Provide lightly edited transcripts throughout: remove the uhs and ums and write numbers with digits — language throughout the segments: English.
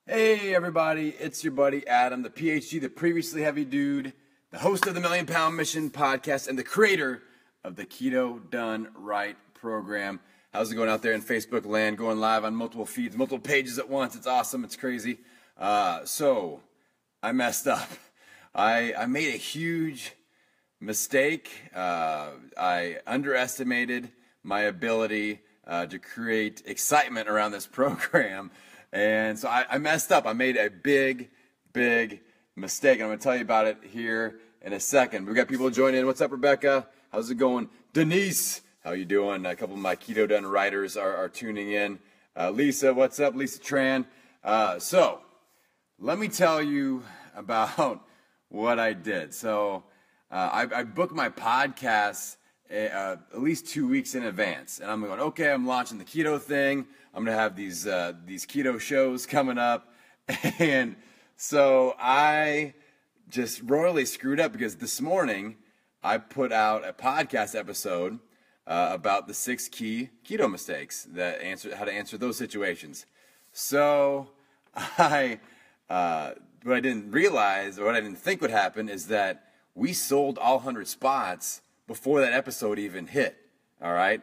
Hey everybody, it's your buddy Adam, the PhD, the previously heavy dude, the host of the Million Pound Mission podcast, and the creator of the Keto Done Right program. How's it going out there in Facebook land, going live on multiple feeds, multiple pages at once? It's awesome, it's crazy. So, I messed up. I made a huge mistake. I underestimated my ability to create excitement around this program. And so I messed up. I made a big mistake. I'm going to tell you about it here in a second. We've got people joining in. What's up, Rebecca? How's it going? Denise, how you doing? A couple of my Keto Done writers are tuning in. Lisa, what's up? Lisa Tran. So let me tell you about what I did. So I booked my podcast at least 2 weeks in advance. And I'm going, okay, I'm launching the keto thing. I'm going to have these keto shows coming up. And so I just royally screwed up because this morning I put out a podcast episode about the 6 key keto mistakes that how to answer those situations. So what I didn't realize, or what I didn't think would happen, is that we sold all 100 spots before that episode even hit. All right.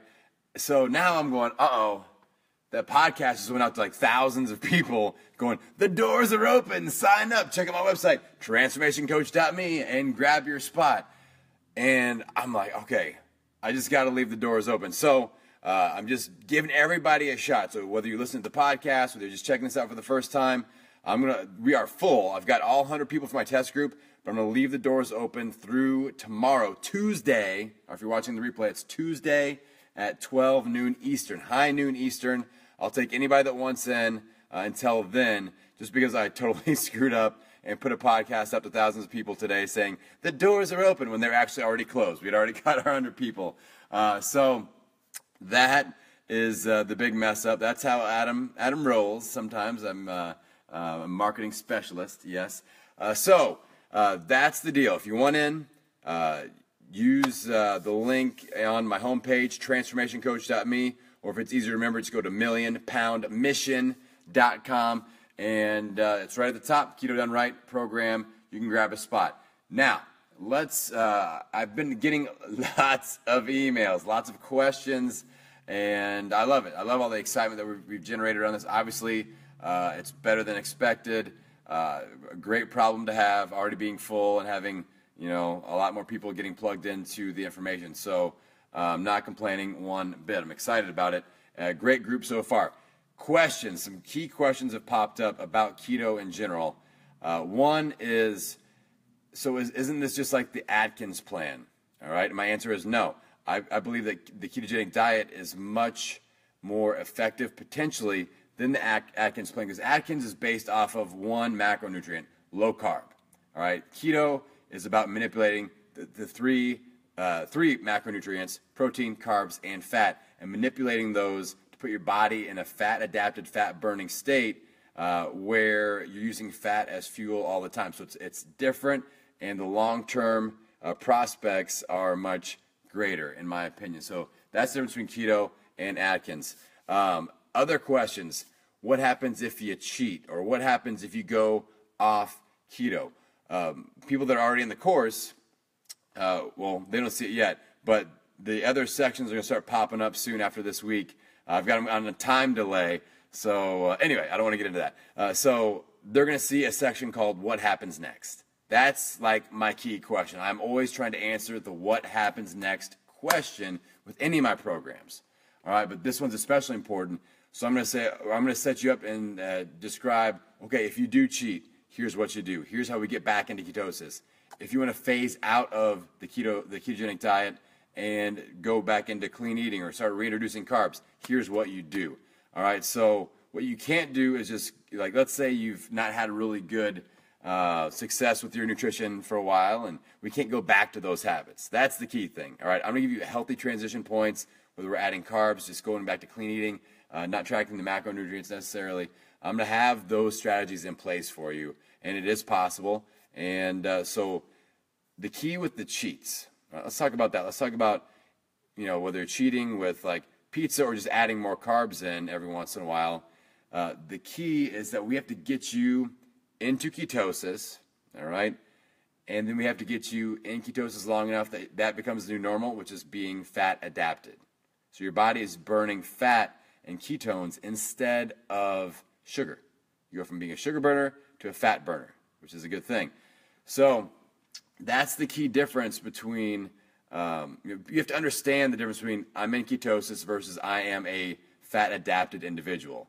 So now I'm going, that podcast just went out to like thousands of people going, the doors are open, sign up, check out my website, transformationcoach.me, and grab your spot. And I'm like, okay, I just got to leave the doors open. So I'm just giving everybody a shot. So whether you listen to the podcast, whether you're just checking this out for the first time, we are full. I've got all 100 people for my test group, but I'm going to leave the doors open through tomorrow, Tuesday, or if you're watching the replay, it's Tuesday at 12 noon Eastern, high noon Eastern. I'll take anybody that wants in until then, just because I totally screwed up and put a podcast up to thousands of people today saying the doors are open when they're actually already closed. We'd already got our 100 people. So that is the big mess up. That's how Adam rolls. Sometimes I'm a marketing specialist, yes. So that's the deal. If you want in, use the link on my homepage, transformationcoach.me, or if it's easier to remember, just go to millionpoundmission.com, and it's right at the top, Keto Done Right program. You can grab a spot. Now, I've been getting lots of emails, lots of questions, and I love it. I love all the excitement that we've generated around this. Obviously, it's better than expected. A great problem to have, already being full and having, a lot more people getting plugged into the information. So I'm not complaining one bit. I'm excited about it. Great group so far. Questions, some key questions have popped up about keto in general. One is, isn't this just like the Atkins plan? All right, and my answer is no. I believe that the ketogenic diet is much more effective potentially than the Atkins plan, because Atkins is based off of one macronutrient, low carb. All right, keto is about manipulating the three macronutrients, protein, carbs, and fat, and manipulating those to put your body in a fat-adapted, fat-burning state where you're using fat as fuel all the time. So it's different, and the long-term prospects are much greater, in my opinion. So that's the difference between keto and Atkins. Other questions: what happens if you cheat, or what happens if you go off keto? People that are already in the course, well, they don't see it yet, but the other sections are going to start popping up soon after this week. I've got them on a time delay, so anyway, I don't want to get into that. So they're going to see a section called What Happens Next. That's like my key question. I'm always trying to answer the what happens next question with any of my programs. All right, but this one's especially important. So I'm going to set you up and describe, okay, if you do cheat, here's what you do. Here's how we get back into ketosis. If you want to phase out of the ketogenic diet and go back into clean eating or start reintroducing carbs, here's what you do. All right, so what you can't do is just, like, let's say you've not had a really good success with your nutrition for a while, and we can't go back to those habits. That's the key thing. All right, I'm going to give you healthy transition points, whether we're adding carbs, just going back to clean eating, not tracking the macronutrients necessarily. I'm going to have those strategies in place for you, and it is possible. And so the key with the cheats, let's talk about that. Let's talk about, whether you're cheating with like pizza or just adding more carbs in every once in a while. The key is that we have to get you into ketosis, all right? And then we have to get you in ketosis long enough that that becomes the new normal, which is being fat adapted. So your body is burning fat and ketones instead of sugar. You go from being a sugar burner to a fat burner, which is a good thing. So that's the key difference between, you have to understand the difference between I'm in ketosis versus I am a fat adapted individual.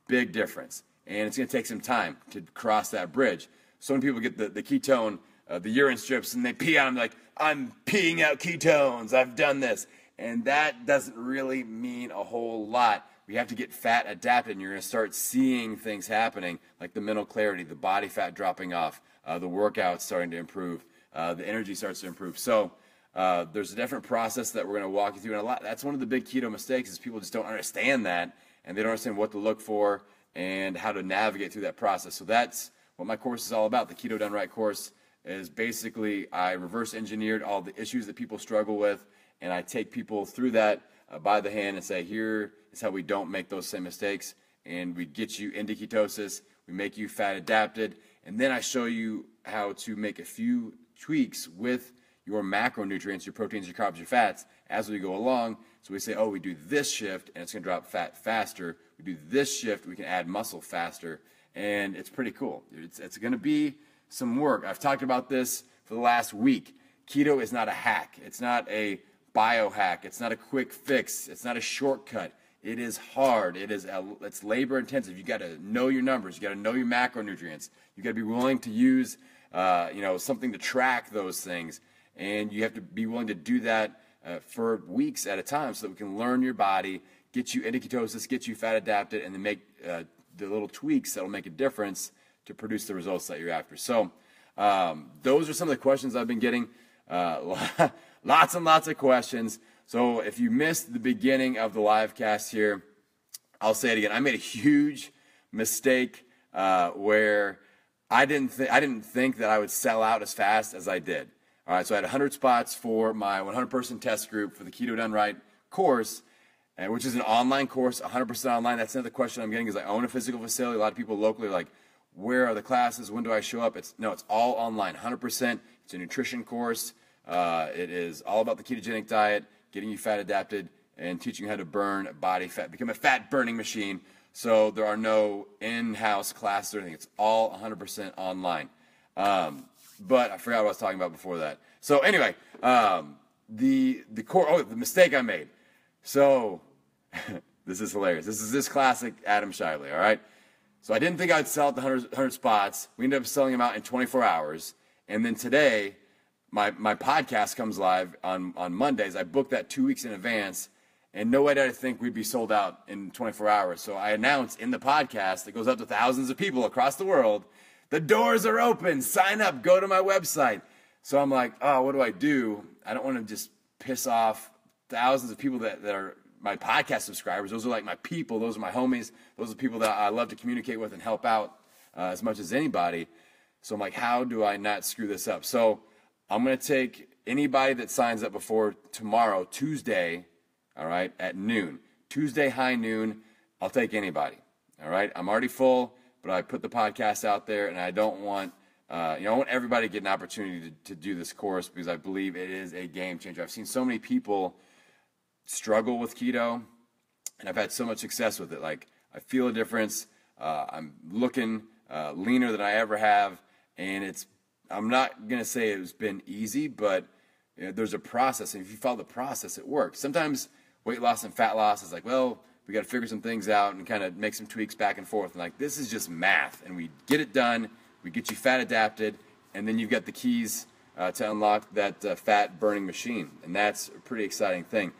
Big difference. And it's going to take some time to cross that bridge. So when people get the ketone, the urine strips, and they pee out, I'm like, I'm peeing out ketones, I've done this. And that doesn't really mean a whole lot. We have to get fat adapted, and you're going to start seeing things happening, like the mental clarity, the body fat dropping off, the workouts starting to improve, the energy starts to improve. So there's a different process that we're going to walk you through. And that's one of the big keto mistakes is people just don't understand that, and they don't understand what to look for and how to navigate through that process. So that's what my course is all about. The Keto Done Right course is basically I reverse engineered all the issues that people struggle with, and I take people through that by the hand and say, here is how we don't make those same mistakes, and we get you into ketosis, we make you fat adapted, and then I show you how to make a few tweaks with your macronutrients, your proteins, your carbs, your fats, as we go along. So we say, oh, we do this shift, and it's going to drop fat faster. We do this shift, we can add muscle faster, and it's pretty cool. It's going to be some work. I've talked about this for the last week. Keto is not a hack. It's not a biohack. It's not a quick fix. It's not a shortcut. It is hard. It's labor intensive. You got to know your numbers. You got to know your macronutrients. You got to be willing to use, something to track those things, and you have to be willing to do that for weeks at a time, so that we can learn your body, get you into ketosis, get you fat adapted, and then make the little tweaks that will make a difference to produce the results that you're after. So those are some of the questions I've been getting. Lots and lots of questions. So if you missed the beginning of the live cast here, I'll say it again. I made a huge mistake where I didn't think that I would sell out as fast as I did. All right, so I had 100 spots for my 100-person test group for the Keto Done Right course, which is an online course, 100% online. That's another question I'm getting, is I own a physical facility. A lot of people locally are like, where are the classes? When do I show up? It's all online, 100%. It's a nutrition course. It is all about the ketogenic diet, getting you fat adapted, and teaching you how to burn body fat, become a fat burning machine. So there are no in-house classes or anything. It's all 100% online. But I forgot what I was talking about before that. So anyway, the mistake I made. So this is hilarious. This is classic Adam Shiley, all right? So I didn't think I'd sell out the 100 spots. We ended up selling them out in 24 hours. And then today, my podcast comes live on Mondays. I booked that 2 weeks in advance, and no way did I think we'd be sold out in 24 hours. So I announced in the podcast that goes out to thousands of people across the world, the doors are open, sign up, go to my website. So I'm like, oh, what do? I don't want to just piss off thousands of people that are my podcast subscribers. Those are like my people. Those are my homies. Those are people that I love to communicate with and help out as much as anybody. So I'm like, how do I not screw this up? So I'm going to take anybody that signs up before tomorrow, Tuesday, all right, at noon. Tuesday, high noon, I'll take anybody, all right? I'm already full, but I put the podcast out there, and I don't want, I want everybody to get an opportunity to do this course, because I believe it is a game changer. I've seen so many people struggle with keto, and I've had so much success with it. Like, I feel a difference. I'm looking leaner than I ever have, and I'm not going to say it's been easy, but there's a process, and if you follow the process, it works. Sometimes weight loss and fat loss is like, well, we got to figure some things out and kind of make some tweaks back and forth. And like, this is just math, and we get it done. We get you fat adapted, and then you've got the keys to unlock that fat burning machine, and that's a pretty exciting thing.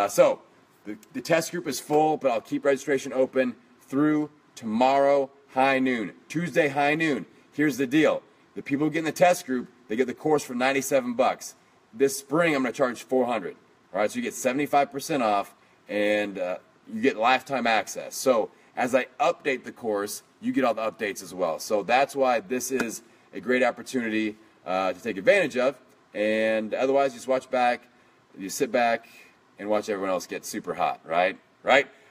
So the test group is full, but I'll keep registration open through tomorrow high noon, Tuesday high noon. Here's the deal: the people who get in the test group, they get the course for $97. This spring, I'm going to charge $400. All right, so you get 75% off, and you get lifetime access. So as I update the course, you get all the updates as well. So that's why this is a great opportunity to take advantage of. And otherwise, just watch back, you sit back and watch everyone else get super hot, right?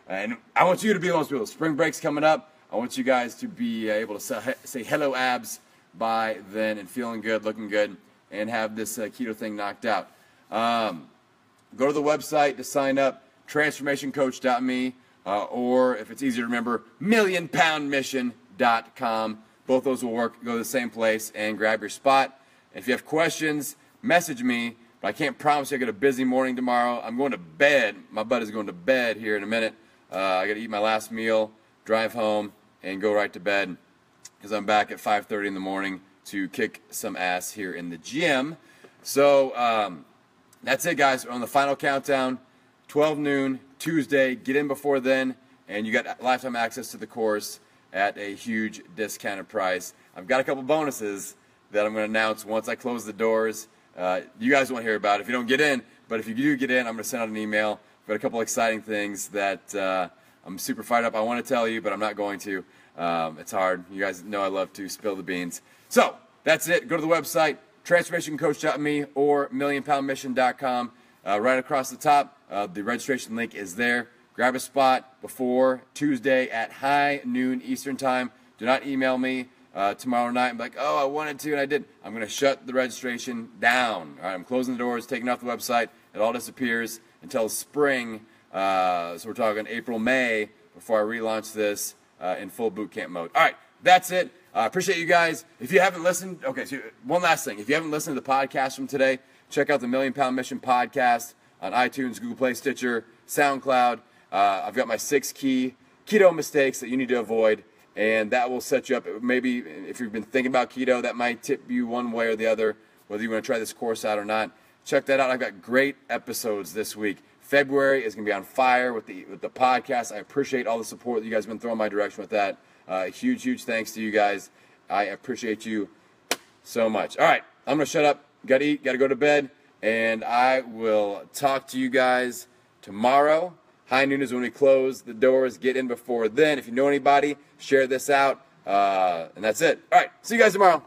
And I want you to be one of those people. Spring break's coming up. I want you guys to be able to say hello abs by then and feeling good, looking good, and have this keto thing knocked out. Go to the website to sign up, transformationcoach.me, or if it's easier to remember, millionpoundmission.com. Both those will work. Go to the same place and grab your spot. And if you have questions, message me. But I can't promise you I got a busy morning tomorrow. I'm going to bed. My butt is going to bed here in a minute. I got to eat my last meal, drive home, and go right to bed because I'm back at 5:30 in the morning to kick some ass here in the gym. So that's it, guys. We're on the final countdown, 12 noon, Tuesday. Get in before then, and you got lifetime access to the course at a huge discounted price. I've got a couple bonuses that I'm going to announce once I close the doors. You guys won't hear about it if you don't get in, but if you do get in, I'm going to send out an email. I've got a couple exciting things that I'm super fired up. I want to tell you, but I'm not going to. It's hard. You guys know I love to spill the beans. So that's it. Go to the website, transformationcoach.me or millionpoundmission.com. Right across the top, the registration link is there. Grab a spot before Tuesday at high noon Eastern time. Do not email me tomorrow night. I'm like, oh, I wanted to and I didn't. I'm going to shut the registration down. All right, I'm closing the doors, taking off the website. It all disappears until spring. So we're talking April, May before I relaunch this in full boot camp mode. All right, that's it. I appreciate you guys. If you haven't listened, okay, so one last thing. If you haven't listened to the podcast from today, check out the Million Pound Mission podcast on iTunes, Google Play, Stitcher, SoundCloud. I've got my 6 key keto mistakes that you need to avoid, and that will set you up. Maybe if you've been thinking about keto, that might tip you one way or the other, whether you want to try this course out or not. Check that out. I've got great episodes this week. February is going to be on fire with the podcast. I appreciate all the support that you guys have been throwing my direction with that. Huge thanks to you guys. I appreciate you so much. All right, I'm going to shut up. Got to eat, got to go to bed, and I will talk to you guys tomorrow. High noon is when we close the doors. Get in before then. If you know anybody, share this out, and that's it. All right, see you guys tomorrow.